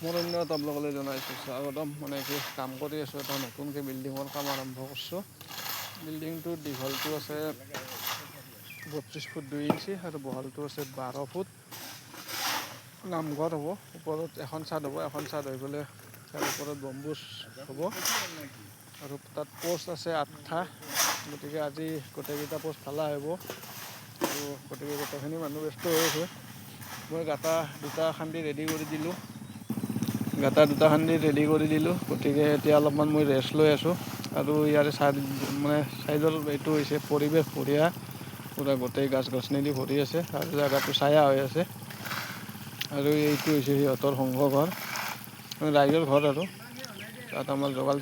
মোৰ অন্য এটা ব্লগলৈ জনাইছোঁ স্বাগতম। মানে কি কাম কৰি আছোঁ, এটা নতুনকৈ বিল্ডিঙৰ কাম আৰম্ভ কৰিছোঁ। বিল্ডিংটোৰ দীঘলটো আছে 32 ফুট 2 ইঞ্চি আৰু বহলটো আছে 12 ফুট। নামঘৰ হ'ব, ওপৰত এখন চাদ হ'ব, এখন চাদ হৈ গ'লে তাৰ ওপৰত গম্বুজ হ'ব আৰু তাত প'ষ্ট আছে 8টা। গতিকে আজি গোটেইকেইটা প'ষ্ট ঢালা হ'ব আৰু গতিকে গোটেইখিনি মানুহ ব্যস্ত হৈ আছে। মই গাঁটা দুটা খান্দি ৰেডি কৰি দিলোঁ। গতিকে এতিয়া অলপমান মই ৰেষ্ট লৈ আছোঁ। আৰু ইয়াৰে চাইডৰ এইটো হৈছে পৰিৱেশ বঢ়িয়া, পূৰা গোটেই গাছ গছনি দি ভৰি আছে আৰু জেগাটো ছায়া হৈ আছে। আৰু এইটো হৈছে সিহঁতৰ সংঘঘৰ, মানে ৰাইজৰ ঘৰ আৰু তাত আমাৰ জোগাল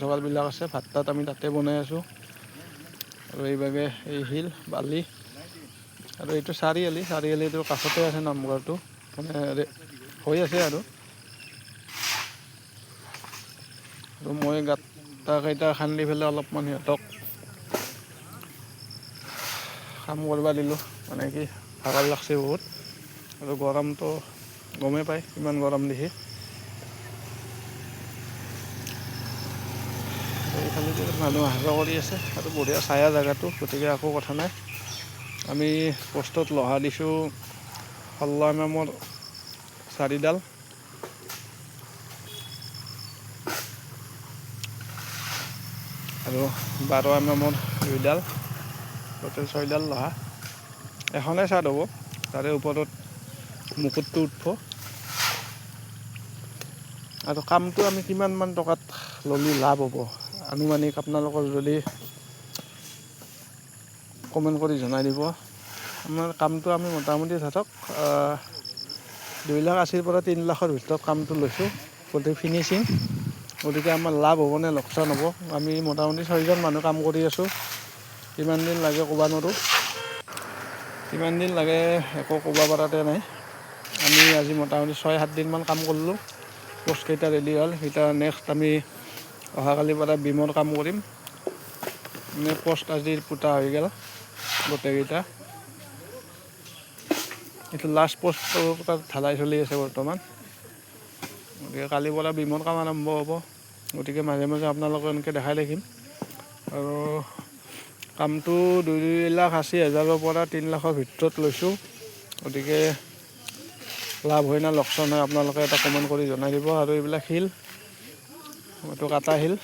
আছে, ভাত তাত আমি তাতে বনাই আছোঁ। আৰু এইভাগে এই শিল বালি আৰু এইটো চাৰিআলিটোৰ কাষতে আছে নামঘৰটো, মানে হৈ আছে আৰু মই গাঁটা খান্দি পেলাই অলপমান সিহঁতক কাম কৰিব দিলোঁ। মানে কি ভাগৰ লাগছে বহুত আৰু গৰমটো গমেই পায় কিমান গৰম দিছে। এইফালে মানুহ অহা যোৱা কৰি আছে আৰু বঢ়িয়া ছায়া জেগাটো, গতিকে একো কথা নাই। আমি প'ষ্টত লহা দিছোঁ 16 mm 4ডাল আৰু 12 mm 2ডাল, টোটেল 6ডাল লহা। এখনেই চাদ হ'ব, তাৰে ওপৰত মুকুটটো উঠব। আৰু কামটো আমি কিমানমান টকাত ল'লে লাভ হ'ব, আনুমানিক আপোনালোকৰ যদি কমেণ্ট কৰি জনাই দিব। আমাৰ কামটো আমি মোটামুটি ধৰক 2,80,000 পৰা 3 লাখৰ ভিতৰত কামটো লৈছোঁ, গোটেই ফিনিচিং। গতিকে আমাৰ লাভ হ'ব নে লোকচান হ'ব, আমি মোটামুটি 6জন মানুহ কাম কৰি আছোঁ। কিমান দিন লাগে ক'ব নোৱাৰোঁ, কিমান দিন লাগে একো ক'ব পৰাতে নাই। আমি আজি মোটামুটি 6-7 দিনমান কাম কৰিলোঁ। প'ষ্টকেইটা ৰেডি হ'ল, এতিয়া নেক্সট আমি অহাকালিৰ পৰা বিমৰ কাম কৰিম। মানে প'ষ্ট আজি পোতা হৈ গ'ল গোটেইকেইটা। এইটো লাষ্ট প'ষ্টৰ তাত ঢালাই চলি আছে বৰ্তমান। গতিকে কালিৰ পৰা বিমৰ কাম আৰম্ভ হ'ব। গতিকে মাজে মাজে আপোনালোকক এনেকৈ দেখাই থাকিম। আৰু কামটো 2,80,000 পৰা 3 লাখৰ ভিতৰত লৈছোঁ। গতিকে লাভ হয় না লোকচান হয় আপোনালোকে এটা কমেণ্ট কৰি জনাই দিব। আৰু এইবিলাক শিল, এইটো কাটা শিল,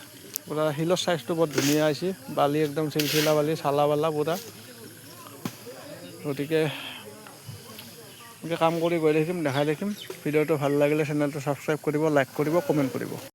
পূৰা শিলৰ চাইজটো বৰ ধুনীয়া হৈছে, বালি একদম চিলচিলা বালি, চালা বালা পূৰা। গতিকে কাম কৰি গৈ থাকিম, দেখাই থাকিম। ভিডিঅ'টো ভাল লাগিলে চেনেলটো ছাবস্ক্ৰাইব কৰিব, লাইক কৰিব, কমেণ্ট কৰিব।